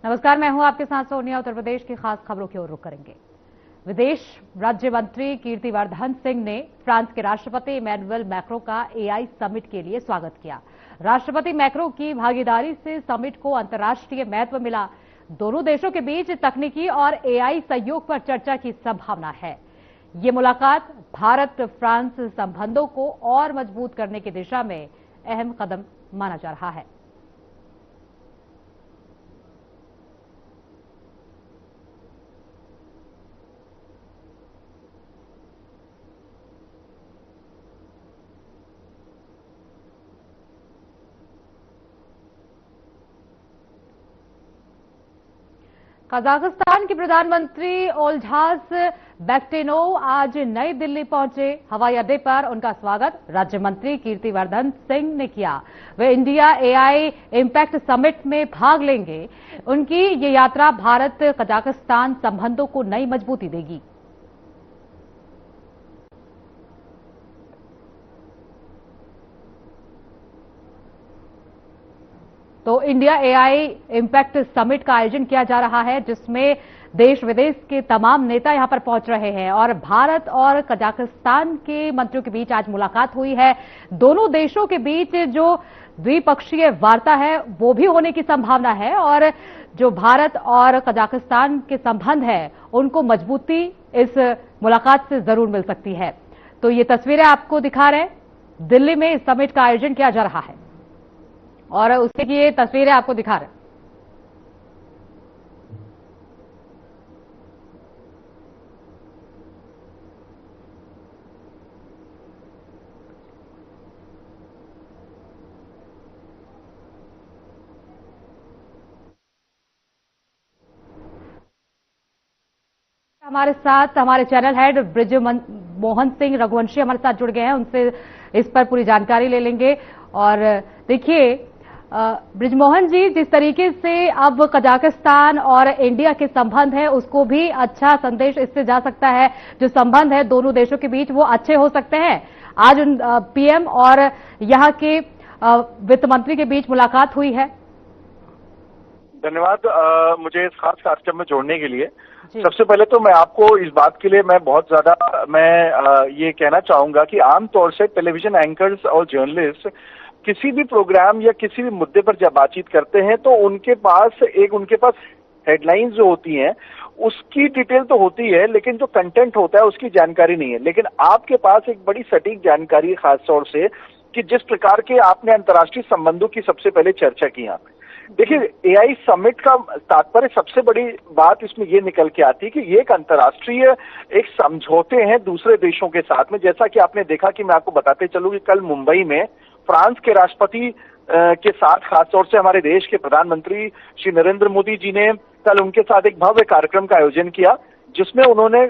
नमस्कार, मैं हूं आपके साथ सोनिया। उत्तर प्रदेश की खास खबरों की ओर रुख करेंगे। विदेश राज्य मंत्री कीर्तिवर्धन सिंह ने फ्रांस के राष्ट्रपति इमैनुअल मैक्रों का एआई समिट के लिए स्वागत किया। राष्ट्रपति मैक्रों की भागीदारी से समिट को अंतर्राष्ट्रीय महत्व मिला। दोनों देशों के बीच तकनीकी और एआई सहयोग पर चर्चा की संभावना है। ये मुलाकात भारत फ्रांस संबंधों को और मजबूत करने की दिशा में अहम कदम माना जा रहा है। कजाकिस्तान के प्रधानमंत्री ओल्झास बैक्टिनोव आज नई दिल्ली पहुंचे। हवाई अड्डे पर उनका स्वागत राज्य मंत्री कीर्तिवर्धन सिंह ने किया। वे इंडिया एआई इम्पैक्ट समिट में भाग लेंगे। उनकी ये यात्रा भारत कजाकिस्तान संबंधों को नई मजबूती देगी। तो इंडिया एआई इम्पैक्ट समिट का आयोजन किया जा रहा है, जिसमें देश विदेश के तमाम नेता यहां पर पहुंच रहे हैं और भारत और कजाकिस्तान के मंत्रियों के बीच आज मुलाकात हुई है। दोनों देशों के बीच जो द्विपक्षीय वार्ता है वो भी होने की संभावना है और जो भारत और कजाकिस्तान के संबंध है उनको मजबूती इस मुलाकात से जरूर मिल सकती है। तो ये तस्वीरें आपको दिखा रहे हैं, दिल्ली में इस समिट का आयोजन किया जा रहा है और उसके की ये तस्वीरें आपको दिखा रहे हैं। हमारे साथ हमारे चैनल हेड ब्रिजमोहन सिंह रघुवंशी हमारे साथ जुड़ गए हैं, उनसे इस पर पूरी जानकारी ले लेंगे। और देखिए ब्रिजमोहन जी, जिस तरीके से अब कजाकिस्तान और इंडिया के संबंध है उसको भी अच्छा संदेश इससे जा सकता है। जो संबंध है दोनों देशों के बीच वो अच्छे हो सकते हैं। आज उन पीएम और यहां के वित्त मंत्री के बीच मुलाकात हुई है। धन्यवाद मुझे इस खास कार्यक्रम में जोड़ने के लिए। सबसे पहले तो मैं आपको इस बात के लिए मैं बहुत ज्यादा ये कहना चाहूंगा कि आमतौर से टेलीविजन एंकर्स और जर्नलिस्ट किसी भी प्रोग्राम या किसी भी मुद्दे पर जब बातचीत करते हैं तो उनके पास हेडलाइंस जो होती हैं उसकी डिटेल तो होती है, लेकिन जो कंटेंट होता है उसकी जानकारी नहीं है। लेकिन आपके पास एक बड़ी सटीक जानकारी है, खासतौर से कि जिस प्रकार के आपने अंतर्राष्ट्रीय संबंधों की सबसे पहले चर्चा की यहाँ पे। देखिए, एआई समिट का तात्पर्य सबसे बड़ी बात इसमें ये निकल के आती है कि ये एक अंतर्राष्ट्रीय एक समझौते हैं दूसरे देशों के साथ में। जैसा कि आपने देखा कि मैं आपको बताते चलूं कि कल मुंबई में फ्रांस के राष्ट्रपति के साथ खासतौर से हमारे देश के प्रधानमंत्री श्री नरेंद्र मोदी जी ने कल उनके साथ एक भव्य कार्यक्रम का आयोजन किया, जिसमें उन्होंने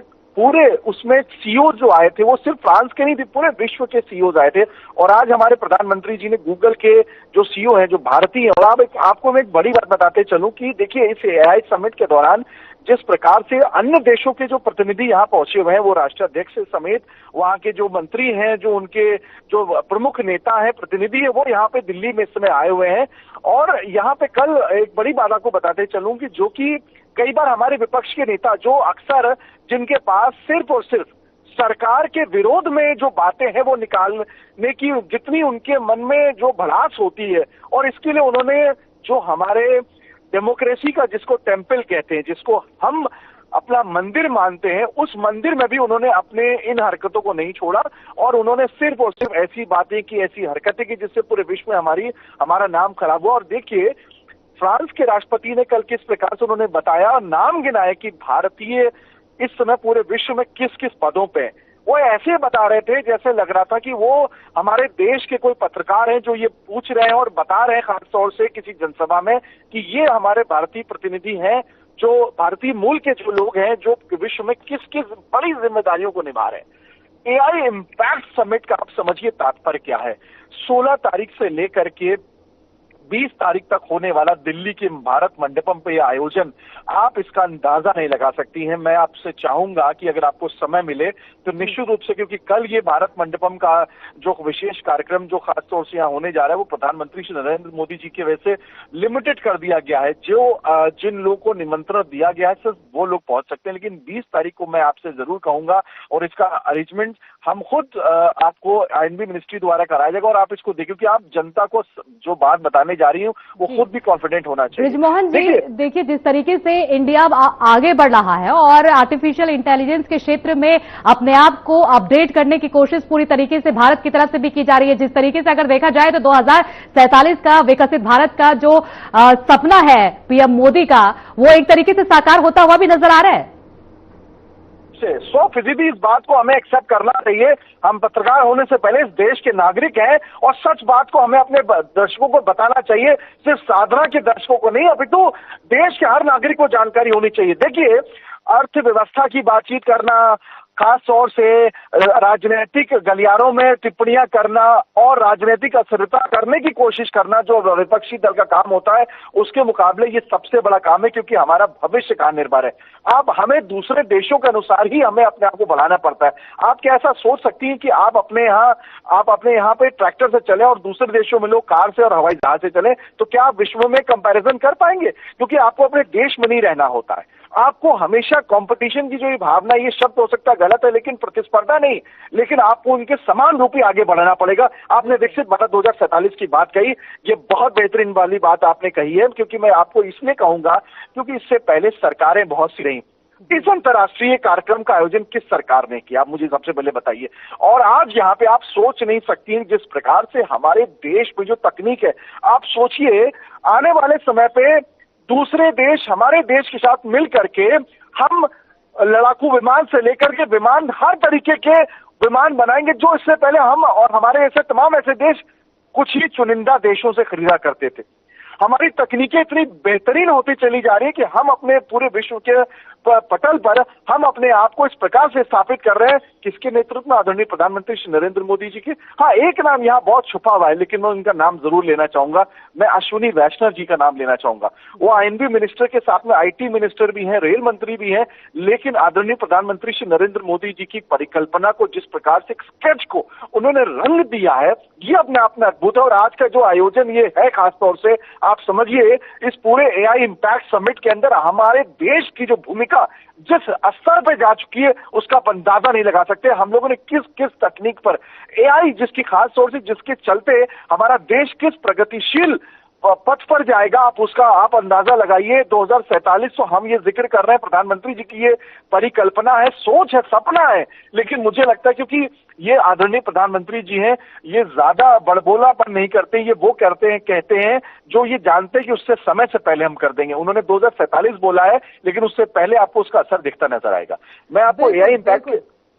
उसमें सीईओ जो आए थे वो सिर्फ फ्रांस के नहीं थे, पूरे विश्व के सीईओ आए थे। और आज हमारे प्रधानमंत्री जी ने गूगल के जो सीईओ हैं जो भारतीय हैं, और आपको मैं एक बड़ी बात बताते चलूं कि देखिए इस एआई समिट के दौरान जिस प्रकार से अन्य देशों के जो प्रतिनिधि यहाँ पहुंचे हुए हैं, वो राष्ट्राध्यक्ष समेत वहां के जो मंत्री हैं, जो उनके जो प्रमुख नेता हैं, प्रतिनिधि है, वो यहाँ पे दिल्ली में इस समय आए हुए हैं। और यहाँ पे कल एक बड़ी बात आपको बताते चलूं कि जो कि कई बार हमारे विपक्ष के नेता जो अक्सर जिनके पास सिर्फ और सिर्फ सरकार के विरोध में जो बातें हैं वो निकालने की जितनी उनके मन में जो भड़ास होती है, और इसके लिए उन्होंने जो हमारे डेमोक्रेसी का जिसको टेम्पल कहते हैं, जिसको हम अपना मंदिर मानते हैं, उस मंदिर में भी उन्होंने अपने इन हरकतों को नहीं छोड़ा और उन्होंने सिर्फ और सिर्फ ऐसी बातें की, ऐसी हरकतें की जिससे पूरे विश्व में हमारा नाम खराब हुआ। और देखिए फ्रांस के राष्ट्रपति ने कल किस प्रकार से उन्होंने बताया और नाम गिनाया कि भारतीय इस समय पूरे विश्व में किस किस पदों पे। वो ऐसे बता रहे थे जैसे लग रहा था कि वो हमारे देश के कोई पत्रकार हैं जो ये पूछ रहे हैं और बता रहे हैं खासतौर से किसी जनसभा में कि ये हमारे भारतीय प्रतिनिधि हैं, जो भारतीय मूल के जो लोग हैं जो विश्व में किस किस बड़ी जिम्मेदारियों को निभा रहे हैं। एआई इम्पैक्ट समिट का आप समझिए तात्पर्य क्या है। 16 तारीख से लेकर के 20 तारीख तक होने वाला दिल्ली के भारत मंडपम पे आयोजन, आप इसका अंदाजा नहीं लगा सकती हैं। मैं आपसे चाहूंगा कि अगर आपको समय मिले तो निश्चित रूप से, क्योंकि कल ये भारत मंडपम का जो विशेष कार्यक्रम जो खासतौर से यहाँ होने जा रहा है वो प्रधानमंत्री श्री नरेंद्र मोदी जी की वजह से लिमिटेड कर दिया गया है। जिन लोगों को निमंत्रण दिया गया है सिर्फ वो लोग पहुंच सकते हैं, लेकिन 20 तारीख को मैं आपसे जरूर कहूंगा और इसका अरेंजमेंट हम खुद आपको आईएनबी मिनिस्ट्री द्वारा कराया जाएगा और आप इसको देखिए, क्योंकि आप जनता को जो बात बताने जा रही हूँ वो खुद भी कॉन्फिडेंट होना चाहिए। बृजमोहन जी, देखिए जिस तरीके से इंडिया आगे बढ़ रहा है और आर्टिफिशियल इंटेलिजेंस के क्षेत्र में अपने आप को अपडेट करने की कोशिश पूरी तरीके से भारत की तरफ से भी की जा रही है। जिस तरीके से अगर देखा जाए तो 2047 का विकसित भारत का जो सपना है पीएम मोदी का, वो एक तरीके से साकार होता हुआ भी नजर आ रहा है। 100% इस बात को हमें एक्सेप्ट करना चाहिए। हम पत्रकार होने से पहले इस देश के नागरिक हैं और सच बात को हमें अपने दर्शकों को बताना चाहिए, सिर्फ साधना के दर्शकों को नहीं, अपितु देश के हर नागरिक को जानकारी होनी चाहिए। देखिए, अर्थव्यवस्था की बातचीत करना, खास तौर से राजनीतिक गलियारों में टिप्पणियां करना और राजनीतिक अस्थिरता करने की कोशिश करना जो विपक्षी दल का काम होता है, उसके मुकाबले ये सबसे बड़ा काम है, क्योंकि हमारा भविष्य कहां निर्भर है। अब हमें दूसरे देशों के अनुसार ही हमें अपने आप को बढ़ाना पड़ता है। आप क्या ऐसा सोच सकती हैं कि आप अपने यहाँ पे ट्रैक्टर से चले और दूसरे देशों में लोग कार से और हवाई जहाज से चले, तो क्या आप विश्व में कंपैरिजन कर पाएंगे? क्योंकि आपको अपने देश में नहीं रहना होता है। आपको हमेशा कंपटीशन की जो ये भावना, ये शब्द हो सकता है गलत है, लेकिन प्रतिस्पर्धा नहीं, लेकिन आपको उनके समान रूपी आगे बढ़ना पड़ेगा। आपने विकसित भारत 2047 की बात कही, ये बहुत बेहतरीन वाली बात आपने कही है, क्योंकि मैं आपको इसलिए कहूंगा क्योंकि इससे पहले सरकारें बहुत सी रही। इस अंतर्राष्ट्रीय कार्यक्रम का आयोजन किस सरकार ने किया, आप मुझे सबसे पहले बताइए। और आज यहाँ पे आप सोच नहीं सकती जिस प्रकार से हमारे देश में जो तकनीक है, आप सोचिए आने वाले समय पे दूसरे देश हमारे देश के साथ मिल करके हम लड़ाकू विमान से लेकर के विमान, हर तरीके के विमान बनाएंगे जो इससे पहले हम और हमारे ऐसे तमाम ऐसे देश कुछ ही चुनिंदा देशों से खरीदा करते थे। हमारी तकनीकें इतनी बेहतरीन होती चली जा रही है कि हम अपने पूरे विश्व के पटल पर हम अपने आप को इस प्रकार से स्थापित कर रहे हैं, किसके नेतृत्व में? आदरणीय प्रधानमंत्री श्री नरेंद्र मोदी जी के। हाँ, एक नाम यहाँ बहुत छुपा हुआ है, लेकिन मैं उनका नाम जरूर लेना चाहूंगा। मैं अश्विनी वैष्णव जी का नाम लेना चाहूंगा। वो आईएनबी मिनिस्टर के साथ में आईटी मिनिस्टर भी हैं, रेल मंत्री भी हैं, लेकिन आदरणीय प्रधानमंत्री श्री नरेंद्र मोदी जी की परिकल्पना को, जिस प्रकार से स्केच को उन्होंने रंग दिया है, ये अपने आप में अद्भुत है। और आज का जो आयोजन ये है, खासतौर से आप समझिए इस पूरे एआई इम्पैक्ट समिट के अंदर हमारे देश की जो भूमिका जिस स्तर पे जा चुकी है उसका अंदाजा नहीं लगा सकते। हम लोगों ने किस किस तकनीक पर एआई, जिसकी खास तौर से जिसके चलते हमारा देश किस प्रगतिशील पथ पर जाएगा, आप अंदाजा लगाइए। 2047 तो हम ये जिक्र कर रहे हैं, प्रधानमंत्री जी की ये परिकल्पना है, सोच है, सपना है, लेकिन मुझे लगता है क्योंकि ये आदरणीय प्रधानमंत्री जी हैं, ये ज्यादा बड़बोलापन नहीं करते, ये वो कहते हैं जो ये जानते हैं कि उससे समय से पहले हम कर देंगे। उन्होंने 2047 बोला है, लेकिन उससे पहले आपको उसका असर दिखता नजर आएगा। मैं आपको एआई इम्पैक्ट,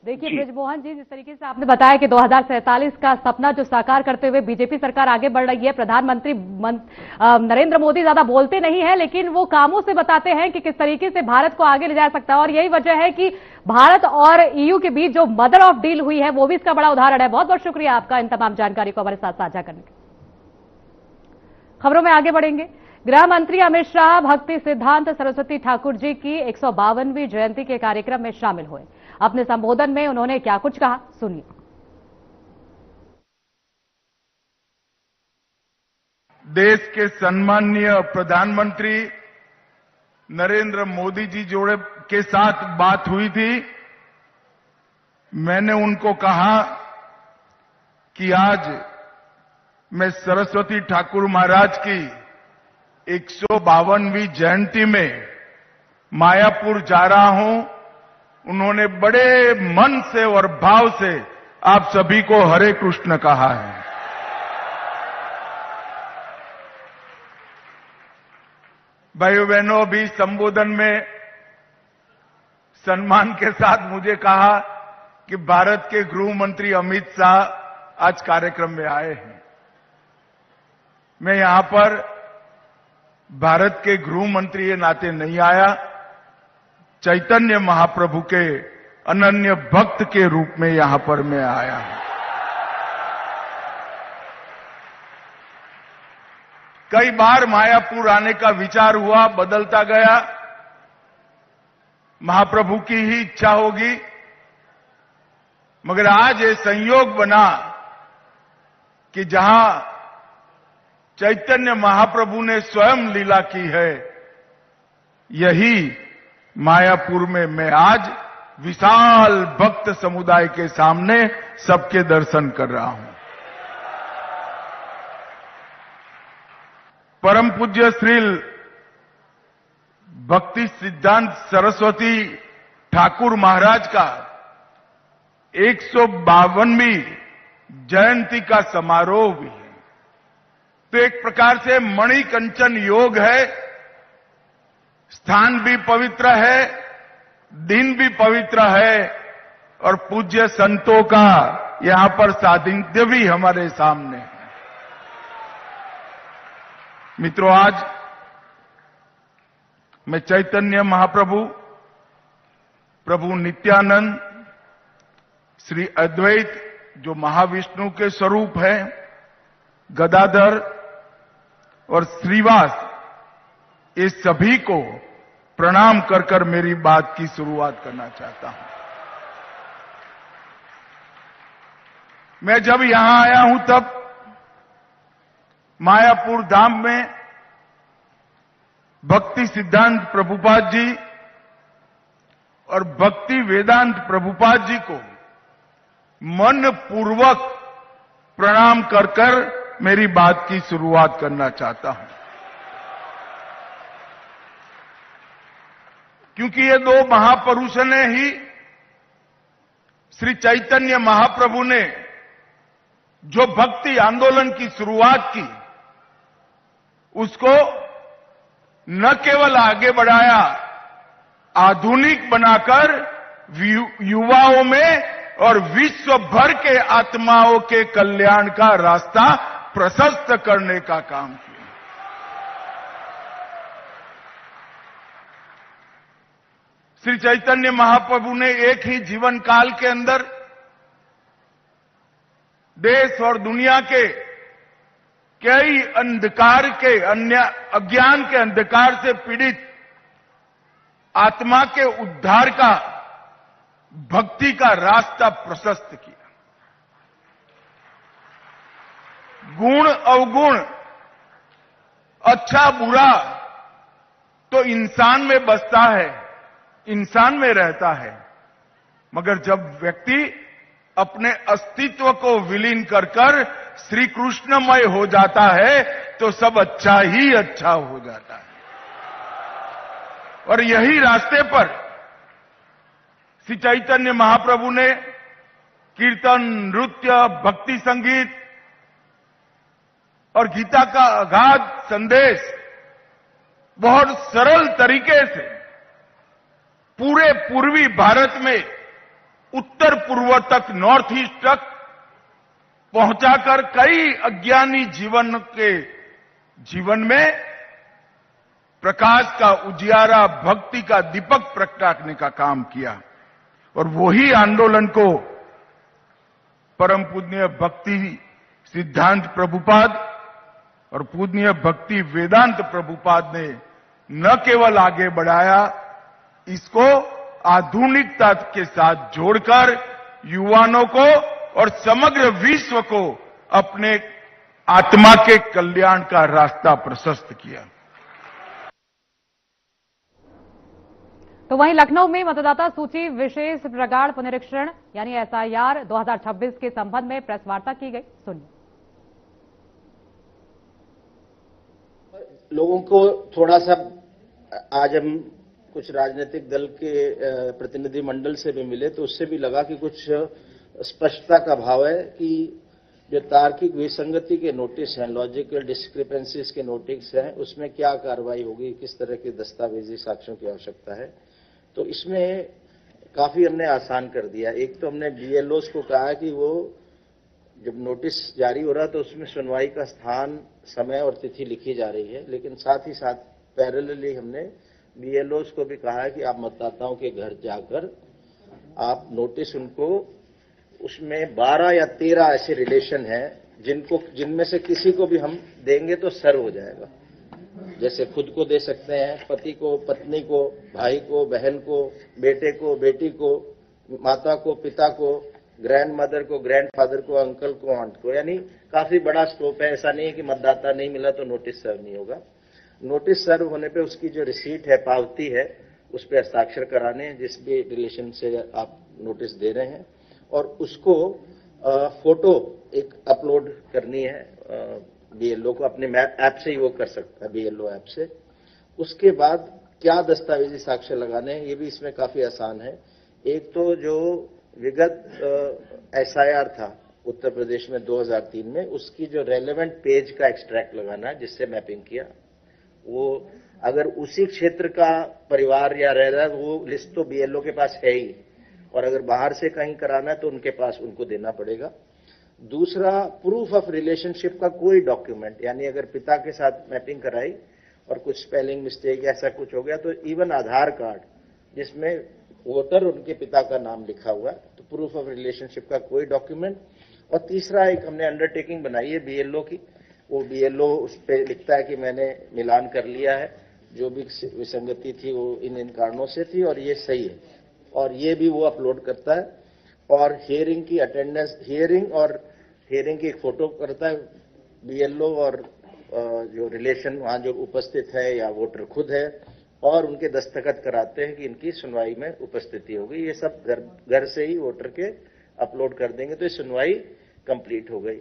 देखिए बृजमोहन जी, जिस तरीके से आपने बताया कि 2047 का सपना जो साकार करते हुए बीजेपी सरकार आगे बढ़ रही है, प्रधानमंत्री नरेंद्र मोदी ज्यादा बोलते नहीं है, लेकिन वो कामों से बताते हैं कि किस तरीके से भारत को आगे ले जा सकता है। और यही वजह है कि भारत और ईयू के बीच जो मदर ऑफ डील हुई है, वो भी इसका बड़ा उदाहरण है। बहुत बहुत शुक्रिया आपका इन तमाम जानकारी को हमारे साथ साझा करने के। खबरों में आगे बढ़ेंगे। गृह मंत्री अमित शाह भक्ति सिद्धांत सरस्वती ठाकुर जी की 152वीं जयंती के कार्यक्रम में शामिल हुए। अपने संबोधन में उन्होंने क्या कुछ कहा, सुनिए। देश के सम्माननीय प्रधानमंत्री नरेंद्र मोदी जी जोड़े के साथ बात हुई थी। मैंने उनको कहा कि आज मैं सरस्वती ठाकुर महाराज की 152वीं जयंती में मायापुर जा रहा हूं। उन्होंने बड़े मन से और भाव से आप सभी को हरे कृष्ण कहा है। भाइयों बहनों, भी संबोधन में सम्मान के साथ मुझे कहा कि भारत के गृह मंत्री अमित शाह आज कार्यक्रम में आए हैं। मैं यहां पर भारत के गृह मंत्री के नाते नहीं आया, चैतन्य महाप्रभु के अनन्य भक्त के रूप में यहां पर मैं आया हूं। कई बार मायापुर आने का विचार हुआ, बदलता गया। महाप्रभु की ही इच्छा होगी, मगर आज ये संयोग बना कि जहां चैतन्य महाप्रभु ने स्वयं लीला की है, यही मायापुर में मैं आज विशाल भक्त समुदाय के सामने सबके दर्शन कर रहा हूं। परम पूज्य श्री भक्ति सिद्धांत सरस्वती ठाकुर महाराज का 152वीं जयंती का समारोह भी है। तो एक प्रकार से मणिकंचन योग है, स्थान भी पवित्र है, दिन भी पवित्र है और पूज्य संतों का यहां पर सानिध्य भी हमारे सामने है। मित्रों, आज मैं चैतन्य महाप्रभु, प्रभु नित्यानंद, श्री अद्वैत जो महाविष्णु के स्वरूप है, गदाधर और श्रीवास, ये सभी को प्रणाम कर कर मेरी बात की शुरुआत करना चाहता हूं। मैं जब यहां आया हूं तब मायापुर धाम में भक्ति सिद्धांत प्रभुपाद जी और भक्ति वेदांत प्रभुपाद जी को मन पूर्वक प्रणाम कर कर मेरी बात की शुरुआत करना चाहता हूं, क्योंकि ये दो महापुरुष ने ही श्री चैतन्य महाप्रभु ने जो भक्ति आंदोलन की शुरुआत की, उसको न केवल आगे बढ़ाया, आधुनिक बनाकर युवाओं में और विश्व भर के आत्माओं के कल्याण का रास्ता प्रशस्त करने का काम किया। श्री चैतन्य महाप्रभु ने एक ही जीवन काल के अंदर देश और दुनिया के कई अंधकार के अज्ञान के अंधकार से पीड़ित आत्मा के उद्धार का, भक्ति का रास्ता प्रशस्त किया। गुण अवगुण, अच्छा बुरा तो इंसान में बसता है, इंसान में रहता है, मगर जब व्यक्ति अपने अस्तित्व को विलीन कर कर श्री कृष्णमय हो जाता है तो सब अच्छा ही अच्छा हो जाता है। और यही रास्ते पर श्री चैतन्य महाप्रभु ने कीर्तन, नृत्य, भक्ति संगीत और गीता का अगाध संदेश बहुत सरल तरीके से पूरे पूर्वी भारत में उत्तर पूर्व तक, नॉर्थ ईस्ट तक पहुंचाकर कई अज्ञानी जीवन में प्रकाश का उजियारा, भक्ति का दीपक प्रगटाने का काम किया। और वही आंदोलन को परम पूज्य भक्ति सिद्धांत प्रभुपाद और पूज्य भक्ति वेदांत प्रभुपाद ने न केवल आगे बढ़ाया, इसको आधुनिकता के साथ जोड़कर युवाओं को और समग्र विश्व को अपने आत्मा के कल्याण का रास्ता प्रशस्त किया। तो वहीं लखनऊ में मतदाता सूची विशेष प्रगाढ़ पुनरीक्षण यानी एसआईआर 2026 के संबंध में प्रेस वार्ता की गई, सुनिए। लोगों को थोड़ा सा, आज हम कुछ राजनीतिक दल के प्रतिनिधि मंडल से भी मिले तो उससे भी लगा कि कुछ स्पष्टता का भाव है कि जो तार्किक विसंगति के नोटिस हैं, लॉजिकल डिस्क्रिपेंसीज के नोटिस हैं, उसमें क्या कार्रवाई होगी, किस तरह के दस्तावेजी साक्ष्यों की आवश्यकता है। तो इसमें काफी हमने आसान कर दिया। एक तो हमने बीएलओस को कहा कि वो जब नोटिस जारी हो रहा तो उसमें सुनवाई का स्थान, समय और तिथि लिखी जा रही है, लेकिन साथ ही साथ पैरेलली हमने बीएलओस को भी कहा है कि आप मतदाताओं के घर जाकर आप नोटिस उनको, उसमें 12 या 13 ऐसे रिलेशन हैं जिनमें से किसी को भी हम देंगे तो सर्व हो जाएगा। जैसे खुद को दे सकते हैं, पति को, पत्नी को, भाई को, बहन को, बेटे को, बेटी को, माता को, पिता को, ग्रैंड मदर को, ग्रैंड फादर को, अंकल को, आंट को, यानी काफी बड़ा स्कोप है। ऐसा नहीं है कि मतदाता नहीं मिला तो नोटिस सर्व नहीं होगा। नोटिस सर्व होने पे उसकी जो रिसीट है, पावती है, उस पर हस्ताक्षर कराने हैं जिस भी रिलेशन से आप नोटिस दे रहे हैं, और उसको फोटो एक अपलोड करनी है बीएलओ को। अपने ऐप से ही वो कर सकता है, बीएलओ ऐप से। उसके बाद क्या दस्तावेजी साक्ष्य लगाने हैं, ये भी इसमें काफी आसान है। एक तो जो विगत एसआईआर था उत्तर प्रदेश में 2003 में, उसकी जो रेलेवेंट पेज का एक्सट्रैक्ट लगाना है जिससे मैपिंग किया, वो अगर उसी क्षेत्र का परिवार या रह रहा है, वो लिस्ट तो बीएलओ के पास है ही, और अगर बाहर से कहीं कराना है तो उनके पास उनको देना पड़ेगा। दूसरा, प्रूफ ऑफ रिलेशनशिप का कोई डॉक्यूमेंट, यानी अगर पिता के साथ मैपिंग कराई और कुछ स्पेलिंग मिस्टेक ऐसा कुछ हो गया तो इवन आधार कार्ड जिसमें वोटर उनके पिता का नाम लिखा हुआ है, तो प्रूफ ऑफ रिलेशनशिप का कोई डॉक्यूमेंट। और तीसरा, एक हमने अंडरटेकिंग बनाई है बीएलओ की, वो बीएलओ उस पर लिखता है कि मैंने मिलान कर लिया है, जो भी विसंगति थी वो इन कारणों से थी और ये सही है, और ये भी वो अपलोड करता है। और हियरिंग की अटेंडेंस, हियरिंग की एक फोटो करता है बीएलओ, और जो रिलेशन वहां जो उपस्थित है या वोटर खुद है, और उनके दस्तखत कराते हैं कि इनकी सुनवाई में उपस्थिति होगी। ये सब घर से ही वोटर के अपलोड कर देंगे तो ये सुनवाई कंप्लीट हो गई।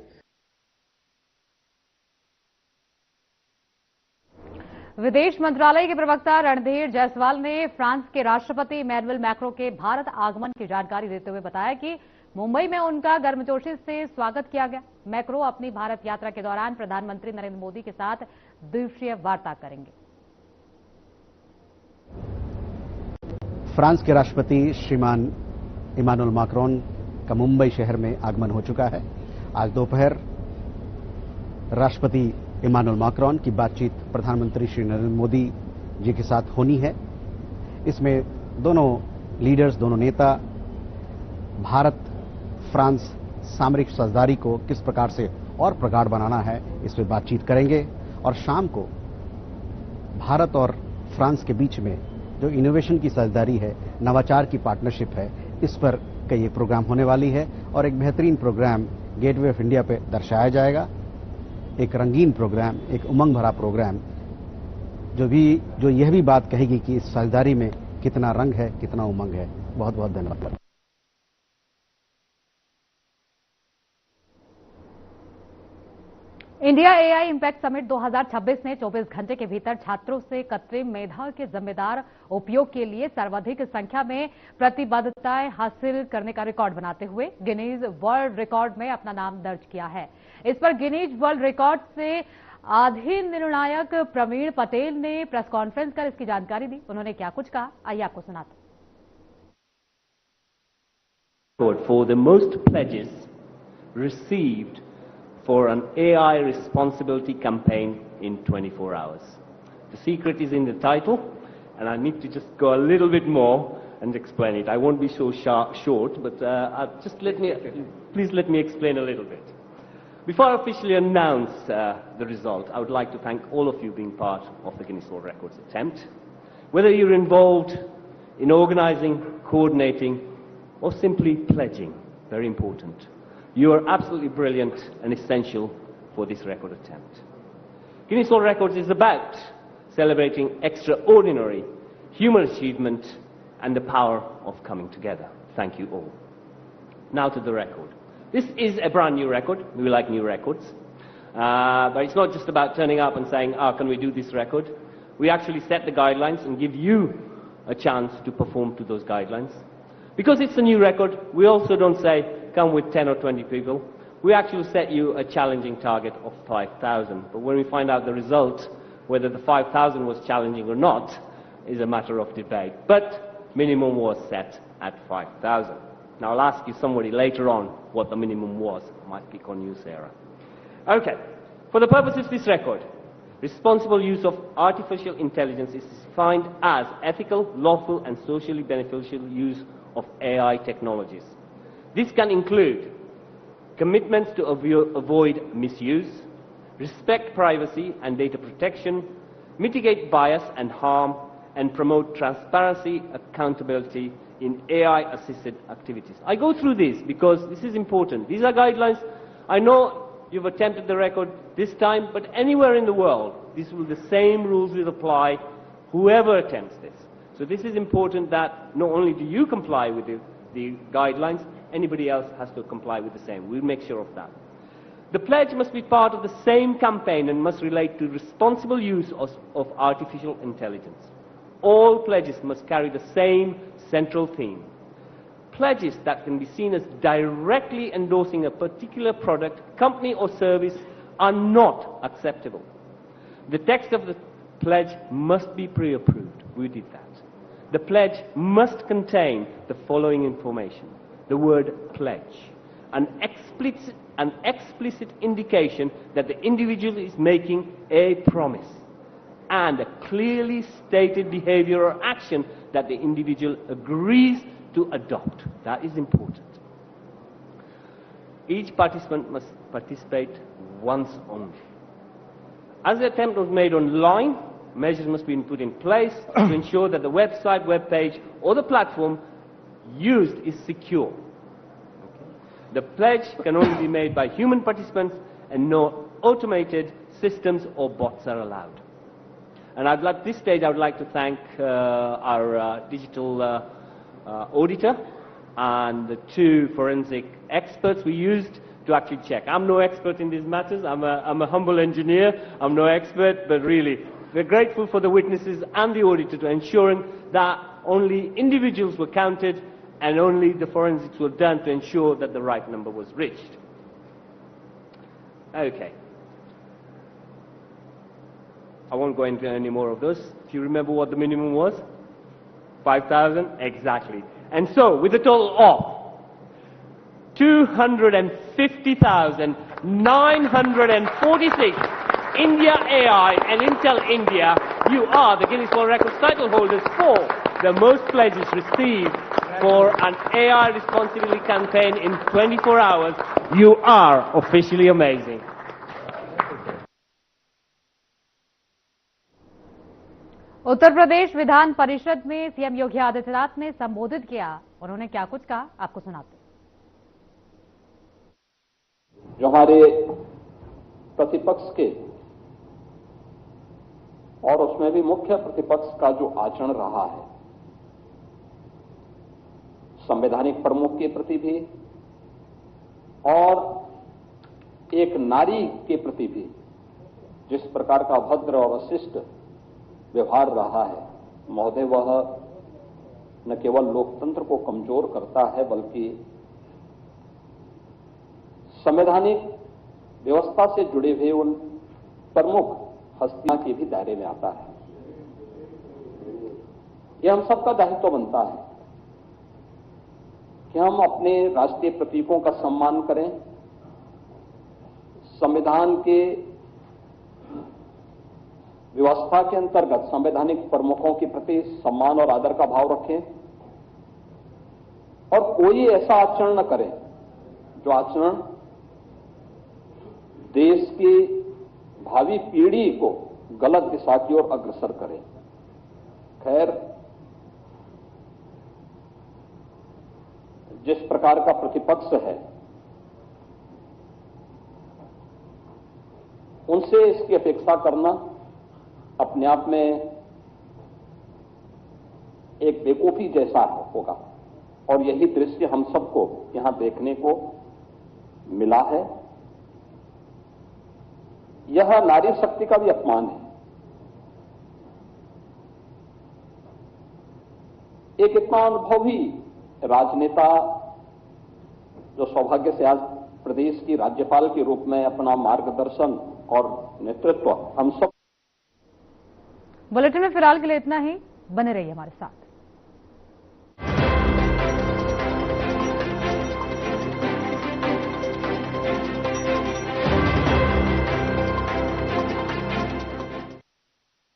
विदेश मंत्रालय के प्रवक्ता रणधीर जायसवाल ने फ्रांस के राष्ट्रपति इमैनुअल मैक्रों के भारत आगमन की जानकारी देते हुए बताया कि मुंबई में उनका गर्मजोशी से स्वागत किया गया। मैक्रो अपनी भारत यात्रा के दौरान प्रधानमंत्री नरेंद्र मोदी के साथ द्विपक्षीय वार्ता करेंगे। फ्रांस के राष्ट्रपति श्रीमान इमैनुअल मैक्रोन का मुंबई शहर में आगमन हो चुका है। आज दोपहर राष्ट्रपति इमैनुअल मैक्रोन की बातचीत प्रधानमंत्री श्री नरेंद्र मोदी जी के साथ होनी है। इसमें दोनों लीडर्स, दोनों नेता भारत फ्रांस सामरिक साझेदारी को किस प्रकार से और प्रगाढ़ बनाना है, इस पर बातचीत करेंगे। और शाम को भारत और फ्रांस के बीच में जो इनोवेशन की साझेदारी है, नवाचार की पार्टनरशिप है, इस पर कई एक प्रोग्राम होने वाली है और एक बेहतरीन प्रोग्राम गेटवे ऑफ इंडिया पे दर्शाया जाएगा। एक रंगीन प्रोग्राम, एक उमंग भरा प्रोग्राम, जो यह भी बात कहेगी कि इस साझेदारी में कितना रंग है, कितना उमंग है। बहुत बहुत धन्यवाद। इंडिया एआई इम्पैक्ट समिट 2026 ने 24 घंटे के भीतर छात्रों से कृत्रिम मेधा के जिम्मेदार उपयोग के लिए सर्वाधिक संख्या में प्रतिबद्धताएं हासिल करने का रिकॉर्ड बनाते हुए गिनीज वर्ल्ड रिकॉर्ड में अपना नाम दर्ज किया है। इस पर गिनीज वर्ल्ड रिकॉर्ड से अधीन निर्णायक प्रवीण पटेल ने प्रेस कॉन्फ्रेंस कर इसकी जानकारी दी। उन्होंने क्या कुछ कहा, आइए आपको सुनाते हैं। For the most pledges received for an AI responsibility campaign in 24 hours. The secret is in the title, and I need to just go a little bit more and explain it. I won't be so short, but please let me explain a little bit. Before I officially announce the result, I would like to thank all of you being part of the Guinness World Records attempt. Whether you're involved in organizing, coordinating, or simply pledging, very important. You are absolutely brilliant and essential for this record attempt. Guinness World Records is about celebrating extraordinary human achievement and the power of coming together. Thank you all. Now to the record. This is a brand new record. We like new records. But it's not just about turning up and saying, can we do this record? We actually set the guidelines and give you a chance to perform to those guidelines. Because it's a new record, we also don't say, come with 10 or 20 people. We actually set you a challenging target of 5,000. But when we find out the result, whether the 5,000 was challenging or not, is a matter of debate. But minimum was set at 5,000. Now I'll ask you somebody later on what the minimum was. I might pick on you, Sarah. Okay. For the purposes of this record, responsible use of artificial intelligence is defined as ethical, lawful, and socially beneficial use of AI technologies. This can include commitments to avoid misuse, respect privacy and data protection, mitigate bias and harm, and promote transparency, accountability in AI-assisted activities. I go through this because this is important. These are guidelines. I know you've attempted the record this time, but anywhere in the world, the same rules will apply whoever attempts this. So this is important that not only do you comply with the guidelines, anybody else has to comply with the same. We'll make sure of that. The pledge must be part of the same campaign and must relate to responsible use of artificial intelligence. All pledges must carry the same central theme. Pledges that can be seen as directly endorsing a particular product, company or service are not acceptable. The text of the pledge must be pre-approved. We did that. The pledge must contain the following information. The word pledge. An explicit indication that the individual is making a promise, and a clearly stated behavior or action that the individual agrees to adopt. That is important. Each participant must participate once only. As the attempt was made online, measures must be put in place to ensure that the website, web page, or the platform used is secure. The pledge can only be made by human participants, and no automated systems or bots are allowed. And at this stage, I would like to thank our digital auditor and the 2 forensic experts we used to actually check. I'm no expert in these matters. I'm a humble engineer. I'm no expert, but really, we're grateful for the witnesses and the auditor to ensuring that only individuals were counted and only the forensics were done to ensure that the right number was reached. Okay. I won't go into any more of those. If you remember what the minimum was? 5,000? Exactly. And so, with a total of 250,946 India AI and Intel India, you are the Guinness World Records title holders for the most pledges received for an AI responsibility campaign in 24 hours. You are officially amazing. Uttar Pradesh Vidhan Parishad में CM Yogi Adityanath ने संबोधित किया। उन्होंने क्या कुछ कहा, आपको सुनाते हैं। जो हमारे प्रतिपक्ष के और उसमें भी मुख्य प्रतिपक्ष का जो आचरण रहा है, संवैधानिक प्रमुख के प्रति भी और एक नारी के प्रति भी जिस प्रकार का अभद्र और अशिष्ट व्यवहार रहा है, महोदय, वह न केवल लोकतंत्र को कमजोर करता है बल्कि संवैधानिक व्यवस्था से जुड़े हुए उन प्रमुख हस्तियों के भी दायरे में आता है। यह हम सबका दायित्व बनता है कि हम अपने राष्ट्रीय प्रतीकों का सम्मान करें, संविधान के व्यवस्था के अंतर्गत संवैधानिक प्रमुखों के प्रति सम्मान और आदर का भाव रखें और कोई ऐसा आचरण न करें जो आचरण देश की भावी पीढ़ी को गलत दिशा की ओर अग्रसर करे। खैर, जिस प्रकार का प्रतिपक्ष है, उनसे इसकी अपेक्षा करना अपने आप में एक बेवकूफी जैसा होगा और यही दृश्य हम सबको यहां देखने को मिला है। यह नारी शक्ति का भी अपमान है। एक इतना अनुभवी राजनेता जो सौभाग्य से आज प्रदेश की राज्यपाल के रूप में अपना मार्गदर्शन और नेतृत्व हम सब। बुलेटिन में फिलहाल के लिए इतना ही। बने रहिए हमारे साथ।